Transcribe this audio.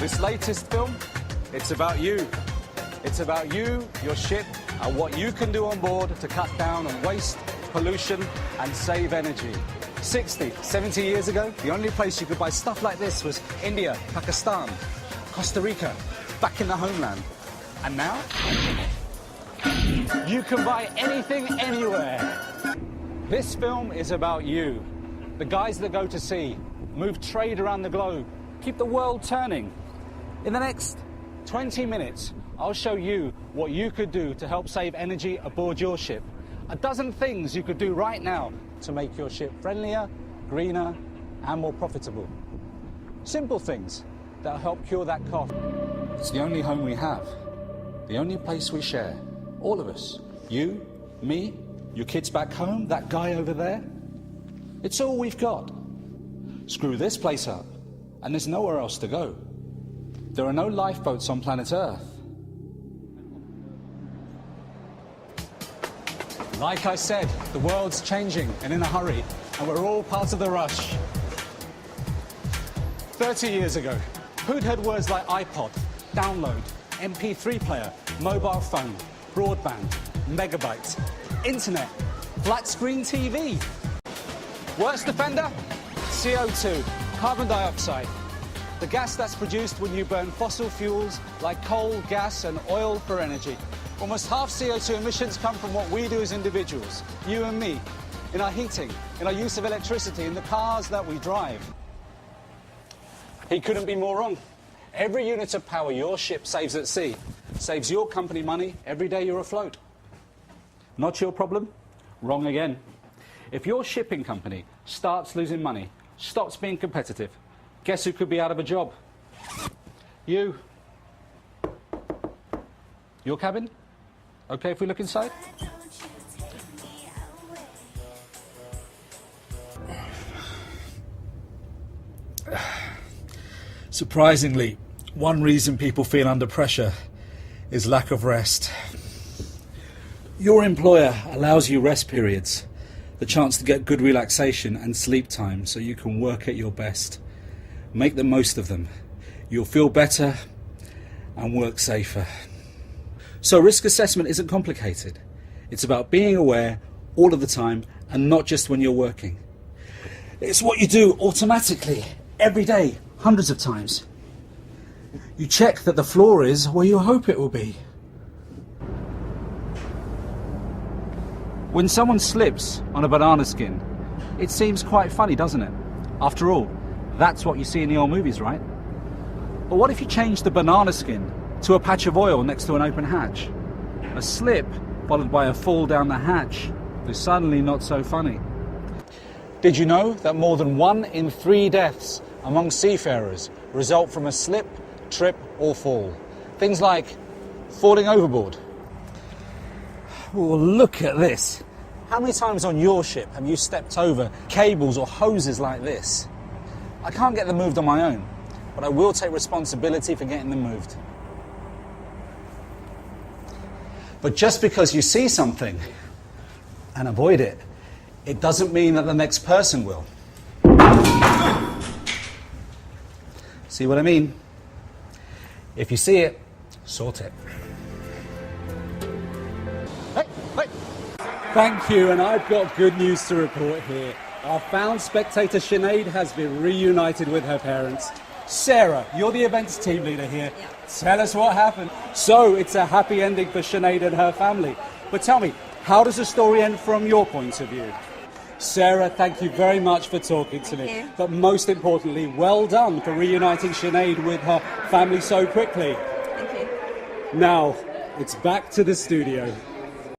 This latest film, it's about you. It's about you, your ship, and what you can do on board to cut down on waste, pollution, and save energy. 60, 70 years ago, the only place you could buy stuff like this was India, Pakistan, Costa Rica, back in the homeland. And now, you can buy anything, anywhere. This film is about you. The guys that go to sea, move trade around the globe, keep the world turning. In the next 20 minutes, I'll show you what you could do to help save energy aboard your ship. A dozen things you could do right now to make your ship friendlier, greener, and more profitable. Simple things that'll help cure that cough. It's the only home we have, the only place we share. All of us. You, me, your kids back home, that guy over there. It's all we've got. Screw this place up, and there's nowhere else to go. There are no lifeboats on planet Earth. Like I said, the world's changing and in a hurry, and we're all part of the rush. 30 years ago, who'd heard words like iPod, download, MP3 player, mobile phone, broadband, megabytes, internet, flat screen TV? Worst offender? CO2, carbon dioxide. The gas that's produced when you burn fossil fuels like coal, gas and oil for energy. Almost half CO2 emissions come from what we do as individuals, you and me, in our heating, in our use of electricity, in the cars that we drive. He couldn't be more wrong. Every unit of power your ship saves at sea saves your company money every day you're afloat. Not your problem? Wrong again. If your shipping company starts losing money, stops being competitive, guess who could be out of a job? You. Your cabin? Okay if we look inside? Surprisingly, one reason people feel under pressure is lack of rest. Your employer allows you rest periods, the chance to get good relaxation and sleep time so you can work at your best. Make the most of them. You'll feel better and work safer. So risk assessment isn't complicated. It's about being aware all of the time and not just when you're working. It's what you do automatically, every day, hundreds of times. You check that the floor is where you hope it will be. When someone slips on a banana skin, it seems quite funny, doesn't it? After all, that's what you see in the old movies, right? But what if you change the banana skin to a patch of oil next to an open hatch? A slip followed by a fall down the hatch is suddenly not so funny. Did you know that more than 1 in 3 deaths among seafarers result from a slip, trip or fall? Things like falling overboard. Well, look at this. How many times on your ship have you stepped over cables or hoses like this? I can't get them moved on my own, but I will take responsibility for getting them moved. But just because you see something and avoid it, it doesn't mean that the next person will. See what I mean? If you see it, sort it. Hey, hey. Thank you, and I've got good news to report here. Our found spectator Sinead has been reunited with her parents. Sarah, you're the events team leader here. Yeah. Tell us what happened. So, it's a happy ending for Sinead and her family. But tell me, how does the story end from your point of view? Sarah, thank you very much for talking to me. Thank you. But most importantly, well done for reuniting Sinead with her family so quickly. Thank you. Now, it's back to the studio.